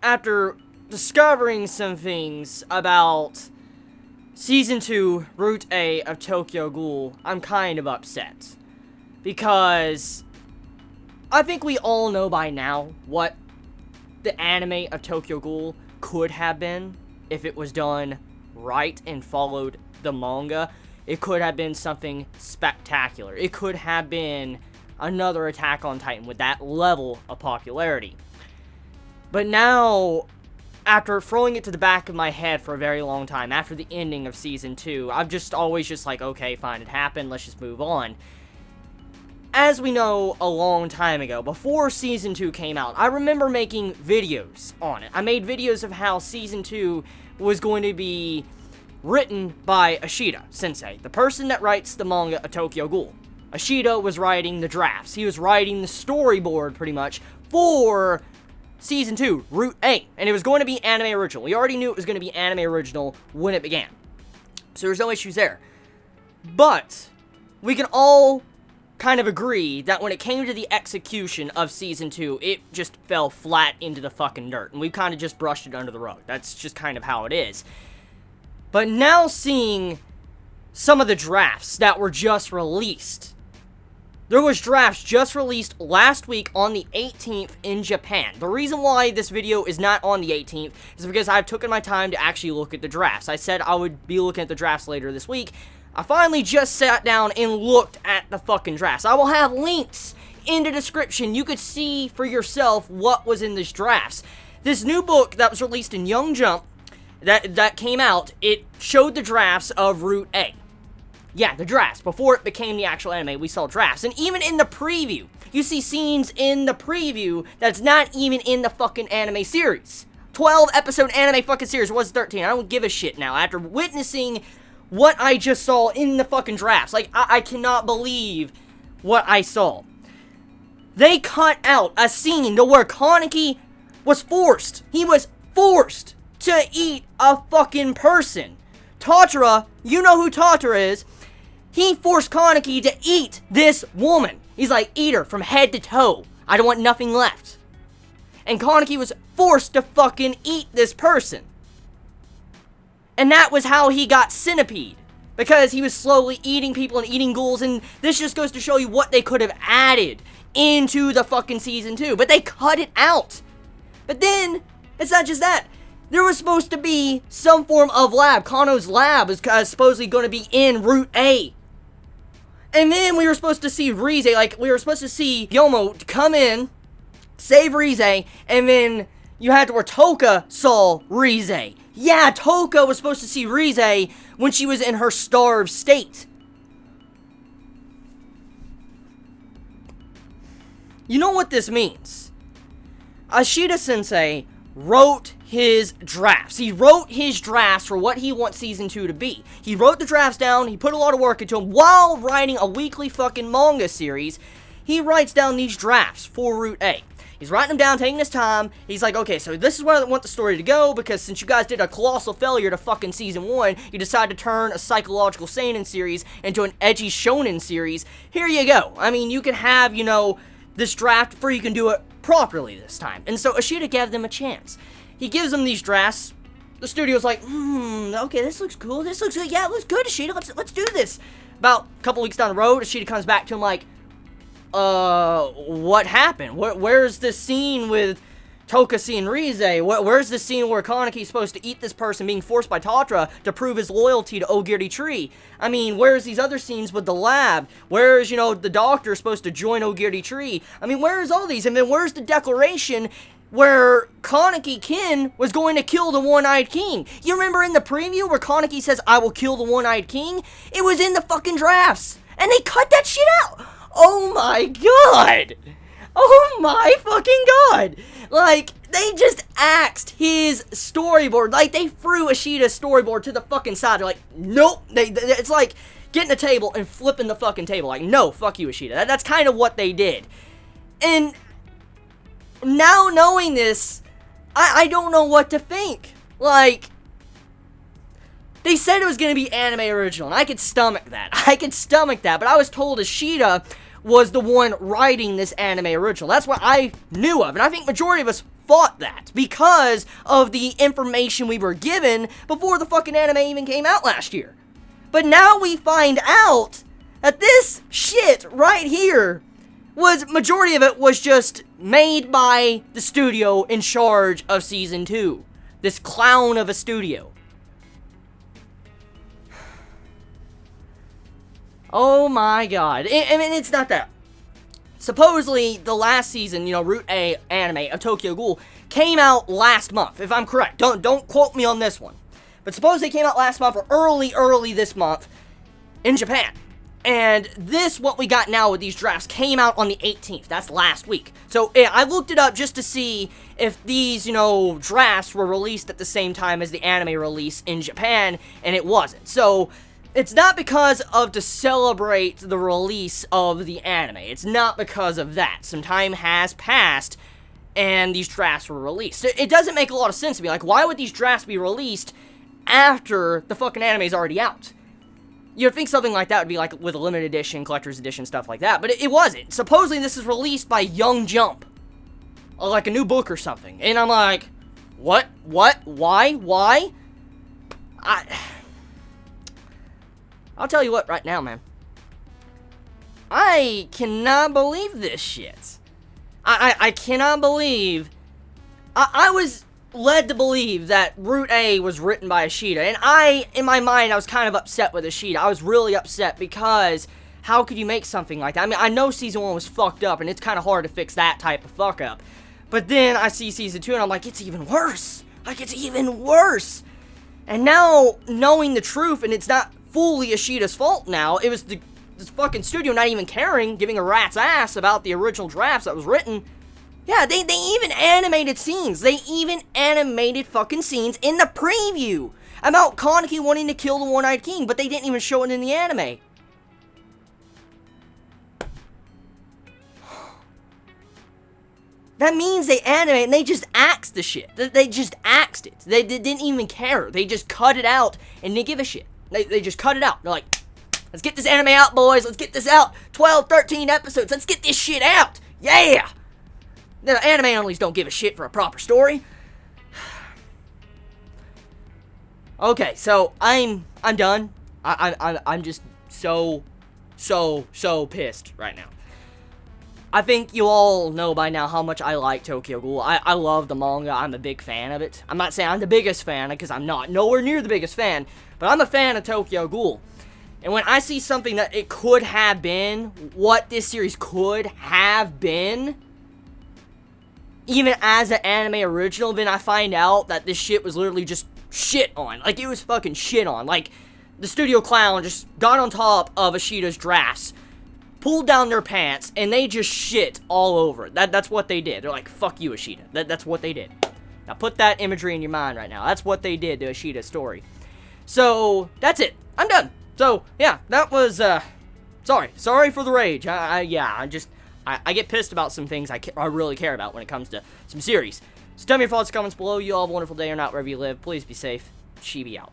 After discovering some things about Season 2, Route A of Tokyo Ghoul, I'm kind of upset. Because I think we all know by now what the anime of Tokyo Ghoul could have been if it was done right and followed the manga. It could have been something spectacular. It could have been another Attack on Titan with that level of popularity. But now, after throwing it to the back of my head for a very long time, after the ending of Season 2, I've just always just like, okay, fine, it happened, let's just move on. As we know, a long time ago, before Season 2 came out, I remember making videos on it. I made videos of how Season 2 was going to be written by Ishida sensei, the person that writes the manga of Tokyo Ghoul. Ishida was writing the drafts. He was writing the storyboard, pretty much, for Season 2, Route A, and it was going to be anime original. We already knew it was going to be anime original when it began, so there's no issues there. But we can all kind of agree that when it came to the execution of Season 2, it just fell flat into the fucking dirt, and we kind of just brushed it under the rug. That's just kind of how it is. But now seeing some of the drafts that were just released, there was drafts just released last week on the 18th in Japan. The reason why this video is not on the 18th is because I've taken my time to actually look at the drafts. I said I would be looking at the drafts later this week. I finally just sat down and looked at the fucking drafts. I will have links in the description. You could see for yourself what was in this drafts. This new book that was released in Young Jump that came out, it showed the drafts of Route A. Yeah, the drafts. Before it became the actual anime, we saw drafts. And even in the preview, you see scenes in the preview that's not even in the fucking anime series. 12-episode anime fucking series. Was 13. I don't give a shit now. After witnessing what I just saw in the fucking drafts. Like, I cannot believe what I saw. They cut out a scene to where Kaneki was forced. He was forced to eat a fucking person. Tatara, you know who Tatara is. He forced Kaneki to eat this woman. He's like, eat her from head to toe. I don't want nothing left. And Kaneki was forced to fucking eat this person. And that was how he got Centipede. Because he was slowly eating people and eating ghouls. And this just goes to show you what they could have added into the fucking Season 2. But they cut it out. But then, it's not just that. There was supposed to be some form of lab. Kano's lab is supposedly going to be in Route A. And then we were supposed to see Rize, like, we were supposed to see Yomo come in, save Rize, and then you had to where Toka saw Rize. Yeah, Toka was supposed to see Rize when she was in her starved state. You know what this means? Ishida Sensei wrote his drafts. He wrote his drafts for what he wants Season 2 to be. He wrote the drafts down, he put a lot of work into them while writing a weekly fucking manga series. He writes down these drafts for Route A. He's writing them down, taking his time. He's like, okay, so this is where I want the story to go, because since you guys did a colossal failure to fucking Season 1, you decided to turn a psychological seinen series into an edgy shonen series. Here you go. I mean, you can have, you know, this draft before you can do it properly this time. And so Ishida gave them a chance. He gives them these drafts. The studio's like, okay, this looks cool. This looks good. Yeah, it looks good, Ishida. Let's do this. About a couple weeks down the road, Ishida comes back to him like, what happened? Where's this scene with Toka seeing Rize? Where's the scene where Kaneki's supposed to eat this person being forced by Tatara to prove his loyalty to Ogiri Tree? I mean, where's these other scenes with the lab? Where's, you know, the doctor supposed to join Ogiri Tree? I mean, where's all these? And then where's the declaration where Kaneki Kin was going to kill the One-Eyed King? You remember in the preview where Kaneki says, I will kill the One-Eyed King? It was in the fucking drafts. And they cut that shit out. Oh my god. Oh my fucking god. Like, they just axed his storyboard. Like, they threw Ishida's storyboard to the fucking side. They're like, nope. It's like getting a table and flipping the fucking table. Like, no, fuck you, Ishida. That's kind of what they did. And now knowing this, I don't know what to think. Like, they said it was going to be anime original, and I could stomach that. But I was told Ishida was the one writing this anime original. That's what I knew of, and I think majority of us thought that because of the information we were given before the fucking anime even came out last year. But now we find out that this shit right here majority of it was just made by the studio in charge of Season 2. This clown of a studio. Oh my god. I mean, it's not that. Supposedly, the last season, Route A anime of Tokyo Ghoul came out last month, if I'm correct. Don't quote me on this one. But supposedly it came out last month or early this month in Japan. And what we got now with these drafts came out on the 18th. That's last week. So, I looked it up just to see if these, drafts were released at the same time as the anime release in Japan, and it wasn't. So, it's not because of to celebrate the release of the anime. It's not because of that. Some time has passed, and these drafts were released. So it doesn't make a lot of sense to me. Like, why would these drafts be released after the fucking anime is already out? You'd think something like that would be like with a limited edition, collector's edition, stuff like that. But it wasn't. Supposedly this is released by Young Jump. Or like a new book or something. And I'm like, what? Why? I'll tell you what right now, man. I cannot believe this shit. I cannot believe. I was led to believe that Route A was written by Ishida. And in my mind, I was kind of upset with Ishida. I was really upset because how could you make something like that? I mean, I know Season 1 was fucked up, and it's kind of hard to fix that type of fuck up. But then I see Season 2, and I'm like, it's even worse. Like, it's even worse. And now, knowing the truth, and it's not fully Ishida's fault now, it was this fucking studio not even caring, giving a rat's ass about the original drafts that was written. Yeah, they even animated scenes. They even animated fucking scenes in the preview about Kaneki wanting to kill the One-Eyed King, but they didn't even show it in the anime. That means they animate and they just axed the shit. They just axed it. They didn't even care. They just cut it out and didn't give a shit. They just cut it out. They're like, let's get this anime out, boys. Let's get this out. 12, 13 episodes. Let's get this shit out. Yeah! The anime onlys don't give a shit for a proper story. Okay, so I'm done. I'm just so pissed right now. I think you all know by now how much I like Tokyo Ghoul. I love the manga. I'm a big fan of it. I'm not saying I'm the biggest fan, because I'm not. Nowhere near the biggest fan. But I'm a fan of Tokyo Ghoul. And when I see something that it could have been, what this series could have been, even as an anime original, then I find out that this shit was literally just shit on. Like, it was fucking shit on. Like, the studio clown just got on top of Ishida's drafts, pulled down their pants, and they just shit all over it. That's what they did. They're like, fuck you, Ishida. That's what they did. Now, put that imagery in your mind right now. That's what they did to Ishida's story. So, that's it. I'm done. So, yeah, that was, sorry for the rage. I get pissed about some things I really care about when it comes to some series. So tell me your thoughts, comments below. You all have a wonderful day or not, wherever you live. Please be safe. Chibi out.